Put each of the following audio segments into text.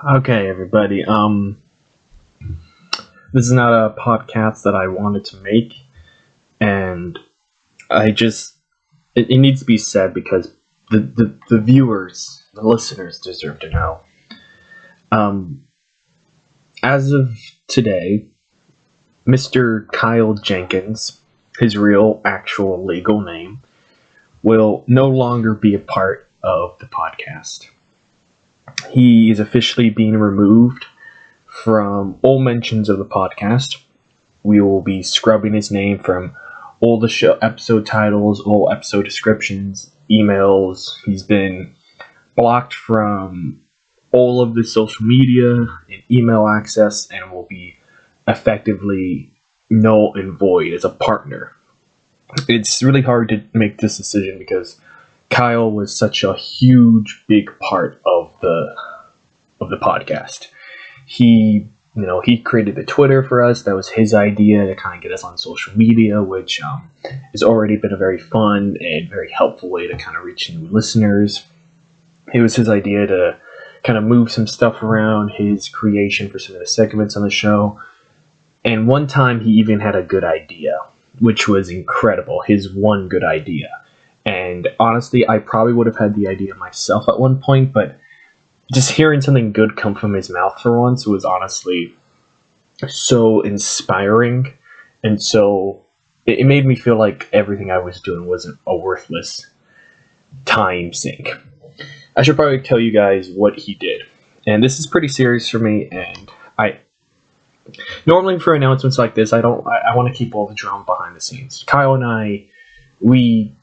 Okay, everybody. This is not a podcast that I wanted to make, and I just it needs to be said because the viewers, the listeners deserve to know. Um, as of today, Mr. Kyle Jenkins, his real, actual, legal name, will no longer be a part of the podcast. He is officially being removed from all mentions of the podcast. We will be scrubbing his name from all the show episode titles, all episode descriptions, emails. He's been blocked from all of the social media and email access and will be effectively null and void as a partner. It's really hard to make this decision because Kyle was such a huge, big part of the podcast. He created the Twitter for us. That was his idea to kind of get us on social media, which has already been a very fun and very helpful way to kind of reach new listeners. It was his idea to kind of move some stuff around, his creation for some of the segments on the show. And one time he even had a good idea, which was incredible. His one good idea. And honestly, I probably would have had the idea myself at one point, but just hearing something good come from his mouth for once was honestly so inspiring, and so it made me feel like everything I was doing wasn't a worthless time sink. I should probably tell you guys what he did, and this is pretty serious for me. And I normally for announcements like this, I want to keep all the drama behind the scenes. Kyle and we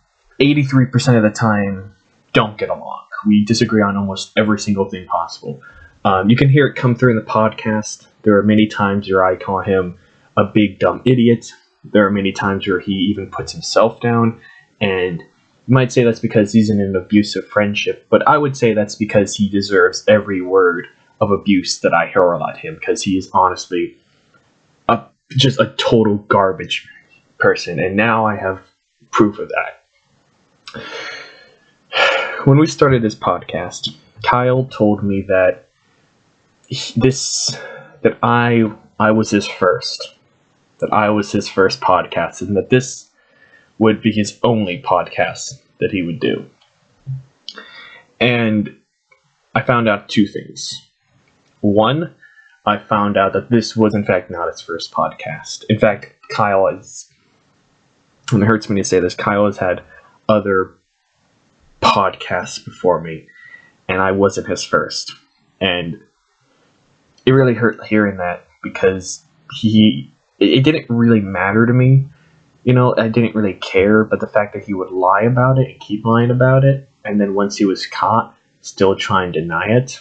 83% of the time don't get along. We disagree on almost every single thing possible. You can hear it come through in the podcast. There are many times where I call him a big dumb idiot. There are many times where he even puts himself down. And you might say that's because he's in an abusive friendship, but I would say that's because he deserves every word of abuse that I hurl at him, because he is honestly just a total garbage person. And now I have proof of that. When we started this podcast, Kyle told me that I was his first podcast, and that this would be his only podcast that he would do. And I found out two things. One, I found out that this was in fact not his first podcast. In fact, and it hurts me to say this, Kyle has had other podcasts before me, and I wasn't his first. And it really hurt hearing that, because it didn't really matter to me. I didn't really care, but the fact that he would lie about it and keep lying about it, and then once he was caught, still try and deny it.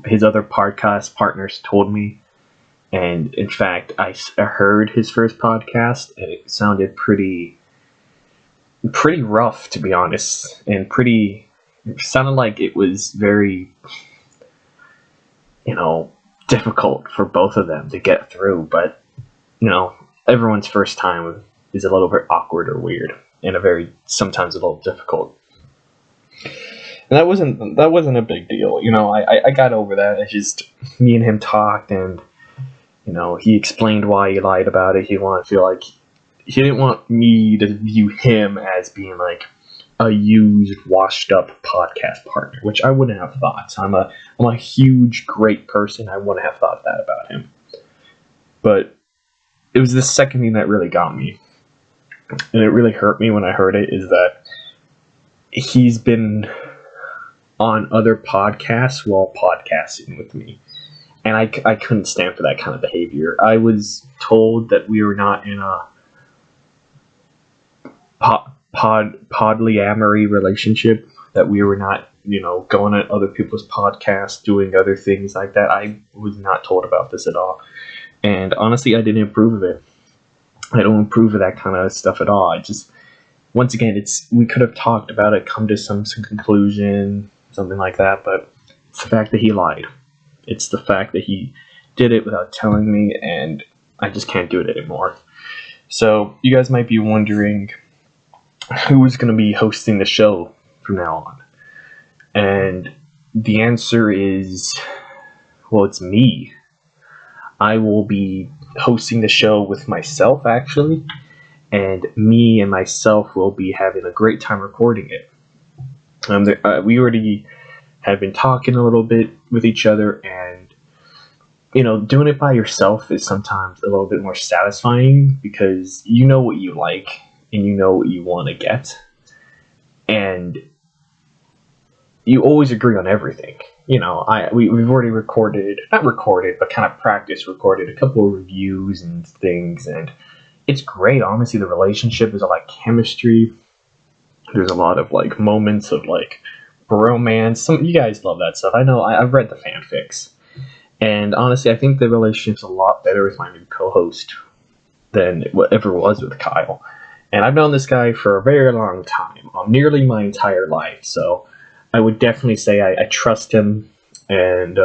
His other podcast partners told me, and in fact, I heard his first podcast, and it sounded pretty rough, to be honest, and it sounded like it was very, difficult for both of them to get through. But, everyone's first time is a little bit awkward or weird, and sometimes a little difficult. And that wasn't a big deal. I got over that. It's just me and him talked, and, he explained why he lied about it. He didn't want me to view him as being like a used, washed up podcast partner, which I wouldn't have thought. I'm a huge, great person. I wouldn't have thought that about him. But it was the second thing that really got me, and it really hurt me when I heard it, is that he's been on other podcasts while podcasting with me. And I couldn't stand for that kind of behavior. I was told that we were not in a polyamory relationship, that we were not, going at other people's podcasts, doing other things like that. I was not told about this at all. And honestly, I didn't approve of it. I don't approve of that kind of stuff at all. Once again, we could have talked about it, come to some conclusion, something like that, but it's the fact that he lied. It's the fact that he did it without telling me, and I just can't do it anymore. So you guys might be wondering who is going to be hosting the show from now on. And the answer is Well, it's me. I will be hosting the show with myself, actually, and me and myself will be having a great time recording it. We already have been talking a little bit with each other, and doing it by yourself is sometimes a little bit more satisfying because you know what you like and you know what you want to get, and you always agree on everything. We've already not recorded, but kind of practice recorded a couple of reviews and things, and it's great. Honestly, the relationship is a lot of chemistry. There's a lot of like moments of like romance. Some you guys love that stuff. I know. I've read the fanfics, and honestly, I think the relationship's a lot better with my new co-host than it ever was with Kyle. And I've known this guy for a very long time, nearly my entire life. So I would definitely say I trust him, and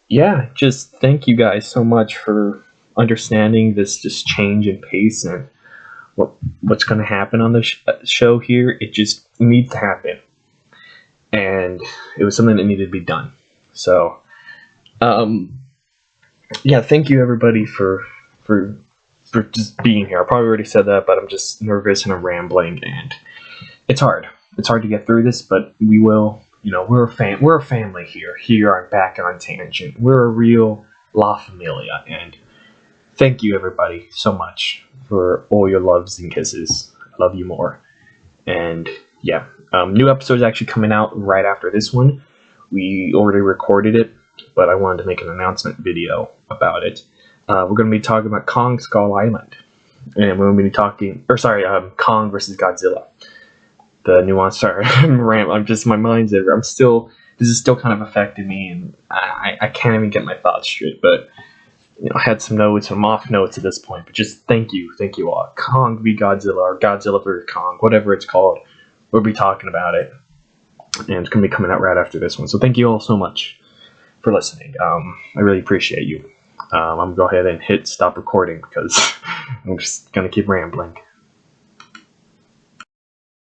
yeah, just thank you guys so much for understanding this change in pace and what's going to happen on the show here. It just needs to happen, and it was something that needed to be done. So, yeah, thank you everybody for just being here. I probably already said that, but I'm just nervous and I'm rambling, and it's hard. It's hard to get through this, but we will. We're a family here. Here on Back on Tangent. We're a real La Familia, and thank you everybody so much for all your loves and kisses. I love you more. And yeah, new episode's actually coming out right after this one. We already recorded it, but I wanted to make an announcement video about it. We're going to be talking about Kong Skull Island, and we're going to be talking, Kong versus Godzilla. The nuance. Sorry, my mind's there. This is still kind of affecting me, and I can't even get my thoughts straight. But I had some notes, some off notes at this point. But just thank you all. Kong v Godzilla, or Godzilla vs Kong, whatever it's called. We'll be talking about it, and it's going to be coming out right after this one. So thank you all so much for listening. I really appreciate you. I'm going to go ahead and hit stop recording because I'm just going to keep rambling.